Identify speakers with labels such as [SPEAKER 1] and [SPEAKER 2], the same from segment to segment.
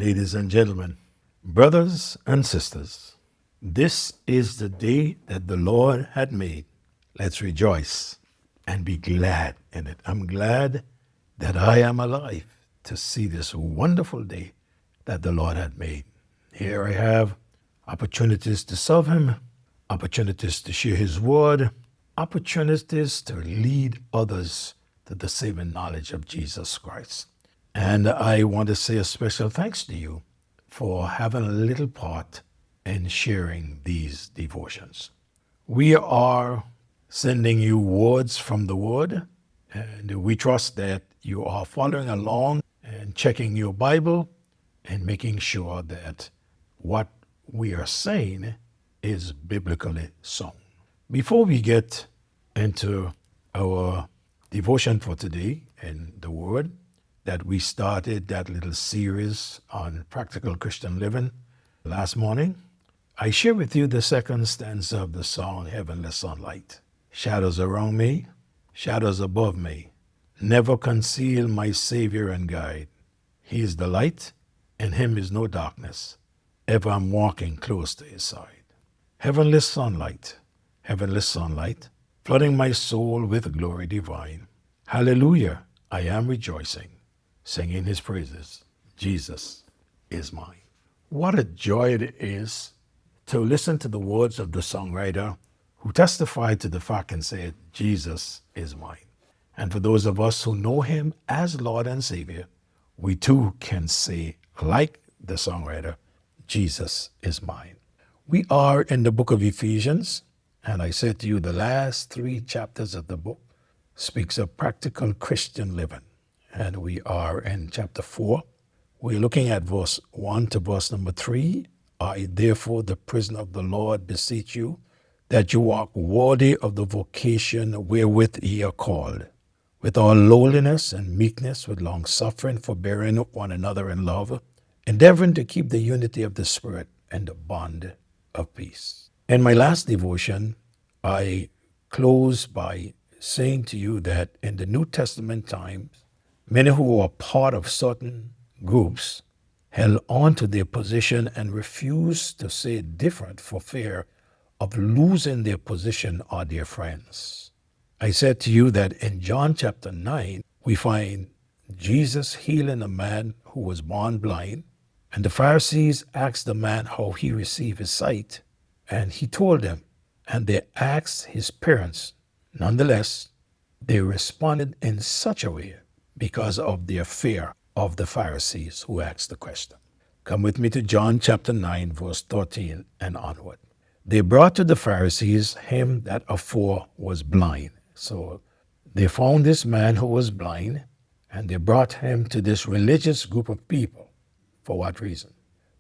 [SPEAKER 1] Ladies and gentlemen, brothers and sisters, this is the day that the Lord had made. Let's rejoice and be glad in it. I'm glad that I am alive to see this wonderful day that the Lord had made. Here I have opportunities to serve Him, opportunities to share His word, opportunities to lead others to the saving knowledge of Jesus Christ. And I want to say a special thanks to you for having a little part in sharing these devotions. We are sending you words from the Word, and we trust that you are following along and checking your Bible and making sure that what we are saying is biblically sound. Before we get into our devotion for today and the Word, that we started that little series on practical Christian living last morning, I share with you the second stanza of the song, Heavenly Sunlight. Shadows around me, shadows above me, never conceal my Savior and guide. He is the light, in Him is no darkness. Ever I'm walking close to His side. Heavenly sunlight, flooding my soul with glory divine. Hallelujah, I am rejoicing, singing His praises. Jesus is mine. What a joy it is to listen to the words of the songwriter who testified to the fact and said, Jesus is mine. And for those of us who know Him as Lord and Savior, we too can say, like the songwriter, Jesus is mine. We are in the book of Ephesians, and I said to you, the last 3 chapters of the book speaks of practical Christian living. And we are in chapter 4. We're looking at verse 1 to verse number 3. I, therefore, the prisoner of the Lord, beseech you, that you walk worthy of the vocation wherewith ye are called, with all lowliness and meekness, with longsuffering, forbearing one another in love, endeavoring to keep the unity of the Spirit and the bond of peace. In my last devotion, I closed by saying to you that in the New Testament times, many who were part of certain groups held on to their position and refused to say different for fear of losing their position or their friends. I said to you that in John chapter 9, we find Jesus healing a man who was born blind, and the Pharisees asked the man how he received his sight, and he told them, and they asked his parents. Nonetheless, they responded in such a way because of their fear of the Pharisees who asked the question. Come with me to John chapter 9, verse 13 and onward. They brought to the Pharisees him that afore was blind. So they found this man who was blind, and they brought him to this religious group of people. For what reason?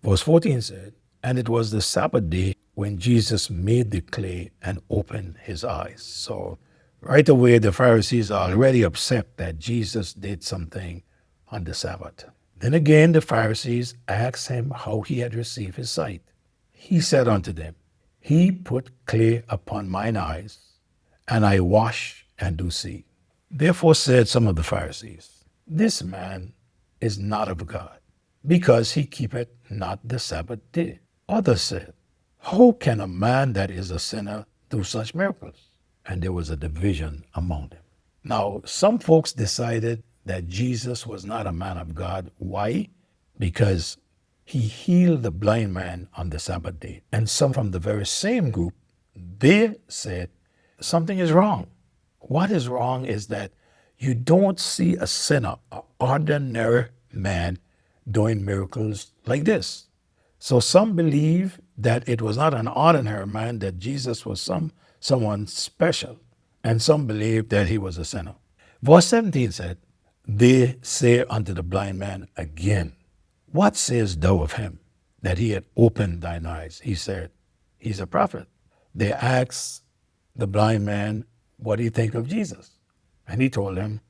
[SPEAKER 1] Verse 14 said, and it was the Sabbath day when Jesus made the clay and opened his eyes. So right away, the Pharisees are already upset that Jesus did something on the Sabbath. Then again, the Pharisees asked him how he had received his sight. He said unto them, He put clay upon mine eyes, and I wash and do see. Therefore said some of the Pharisees, This man is not of God, because he keepeth not the Sabbath day. Others said, How can a man that is a sinner do such miracles? And there was a division among them. Now, some folks decided that Jesus was not a man of God. Why? Because he healed the blind man on the Sabbath day. And some from the very same group, they said, something is wrong. What is wrong is that you don't see a sinner, an ordinary man, doing miracles like this. So some believe that it was not an ordinary man, that Jesus was someone special. And some believe that he was a sinner. Verse 17 said, They say unto the blind man again, What sayest thou of him, that he had opened thine eyes? He said, He's a prophet. They asked the blind man, What do you think of Jesus? And he told them,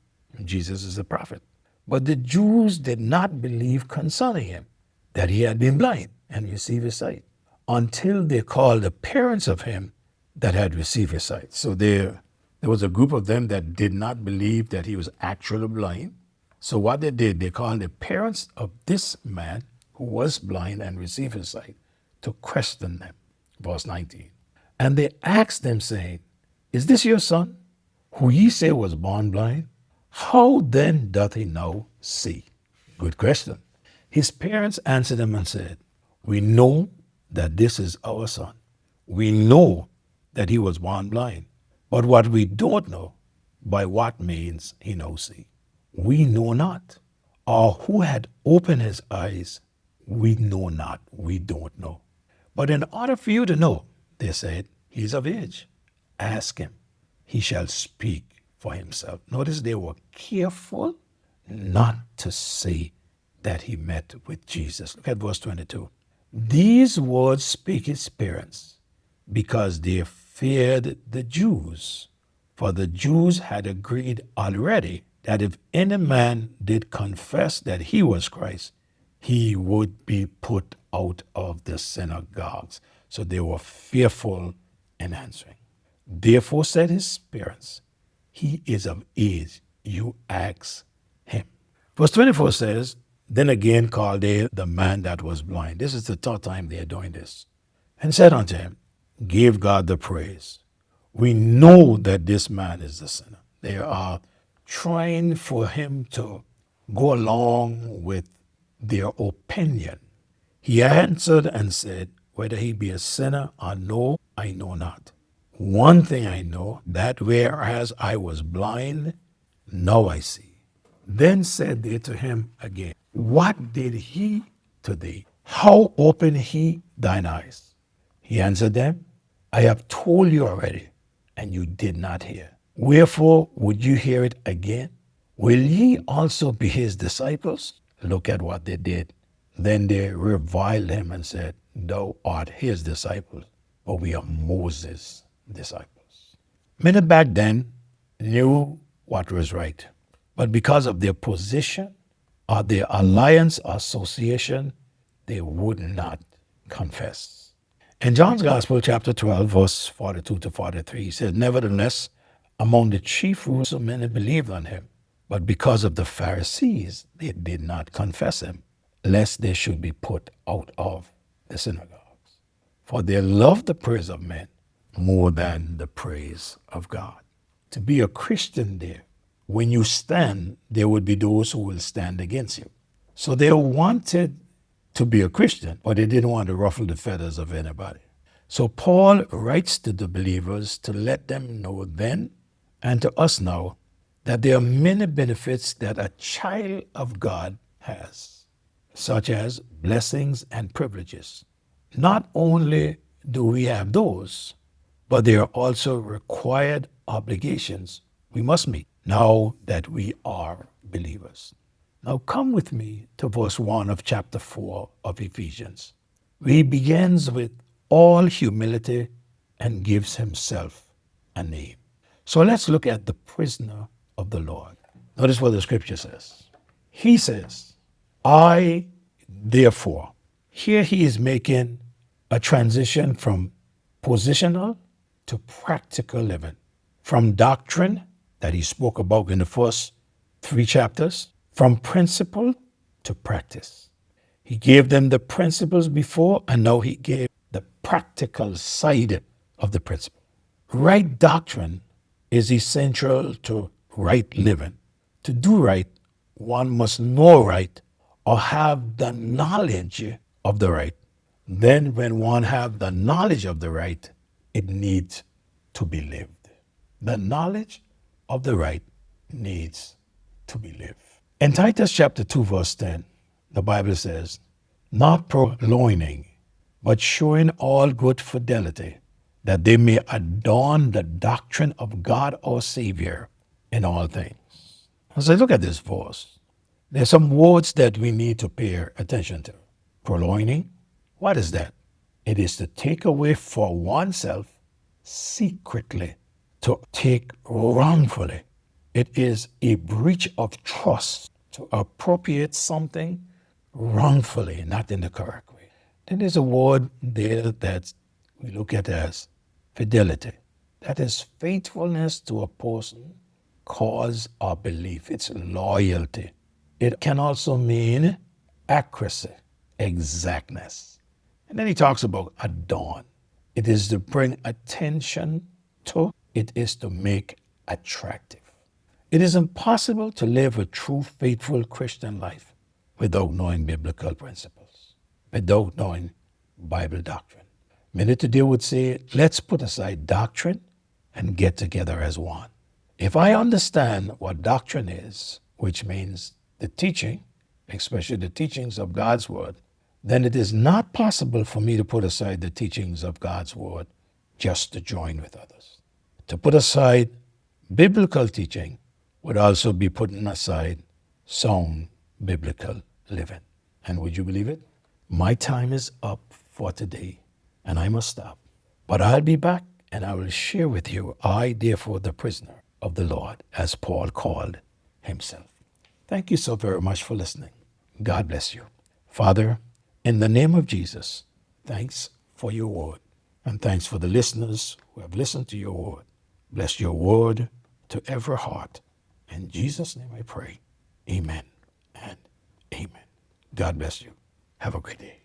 [SPEAKER 1] Jesus is a prophet. But the Jews did not believe concerning him, that he had been blind and received his sight, until they called the parents of him that had received his sight. So there was a group of them that did not believe that he was actually blind. So what they did, they called the parents of this man who who was blind and received his sight, to question them. Verse 19. And they asked them, saying, Is this your son, who ye say was born blind? How then doth he now see? Good question. His parents answered him and said, We know that this is our son. We know that he was born blind. But what we don't know, by what means he now see. We know not. Or who had opened his eyes, we know not. We don't know. But in order for you to know, they said, He's of age. Ask him. He shall speak for himself. Notice they were careful not to say that he met with Jesus. Look at verse 22. These words speak his parents, because they feared the Jews. For the Jews had agreed already that if any man did confess that he was Christ, he would be put out of the synagogues. So they were fearful in answering. Therefore said his parents, He is of age, you ask him. Verse 24 says, Then again called they the man that was blind. This is the third time they are doing this. And said unto him, Give God the praise. We know that this man is the sinner. They are trying for him to go along with their opinion. He answered and said, Whether he be a sinner or no, I know not. One thing I know, that whereas I was blind, now I see. Then said they to him again, What did he to thee? How opened he thine eyes? He answered them, I have told you already, and you did not hear. Wherefore would you hear it again? Will ye also be his disciples? Look at what they did. Then they reviled him and said, Thou art his disciple, but we are Moses' disciples. Many back then knew what was right, but because of their position or their alliance or association, they would not confess. In John's Gospel, chapter 12, verse 42 to 43, he says, Nevertheless, among the chief rulers, so many believed on him. But because of the Pharisees, they did not confess him, lest they should be put out of the synagogues. For they loved the praise of men more than the praise of God. To be a Christian there, when you stand, there would be those who will stand against you. So they wanted to be a Christian, but they didn't want to ruffle the feathers of anybody. So Paul writes to the believers to let them know then and to us now that there are many benefits that a child of God has, such as blessings and privileges. Not only do we have those, but there are also required obligations we must meet now that we are believers. Now come with me to verse 1 of chapter 4 of Ephesians. He begins with all humility and gives himself a name. So let's look at the prisoner of the Lord. Notice what the scripture says. He says, I therefore. Here he is making a transition from positional to practical living. From doctrine that he spoke about in the first 3 chapters, from principle to practice. He gave them the principles before, and now he gave the practical side of the principle. Right doctrine is essential to right living. To do right, one must know right or have the knowledge of the right. Then when one have the knowledge of the right, it needs to be lived. The knowledge of the right needs to be lived. In Titus chapter 2, verse 10, the Bible says, Not purloining, but showing all good fidelity, that they may adorn the doctrine of God our Savior in all things. As I look at this verse, there's some words that we need to pay attention to. Purloining, what is that? It is to take away for oneself secretly, to take wrongfully. It is a breach of trust to appropriate something wrongfully, not in the correct way. Then there's a word there that we look at as fidelity. That is faithfulness to a person, cause, or belief. It's loyalty. It can also mean accuracy, exactness. And then he talks about adorn. It is to bring attention to, it is to make attractive. It is impossible to live a true, faithful Christian life without knowing biblical principles, without knowing Bible doctrine. Many today would say, let's put aside doctrine and get together as one. If I understand what doctrine is, which means the teaching, especially the teachings of God's word, then it is not possible for me to put aside the teachings of God's word just to join with others. To put aside biblical teaching would also be putting aside sound biblical living. And would you believe it? My time is up for today, and I must stop. But I'll be back, and I will share with you, I, therefore, the prisoner of the Lord, as Paul called himself. Thank you so very much for listening. God bless you. Father, in the name of Jesus, thanks for your word, and thanks for the listeners who have listened to your word. Bless your word to every heart. In Jesus' name I pray. Amen and amen. God bless you. Have a great day.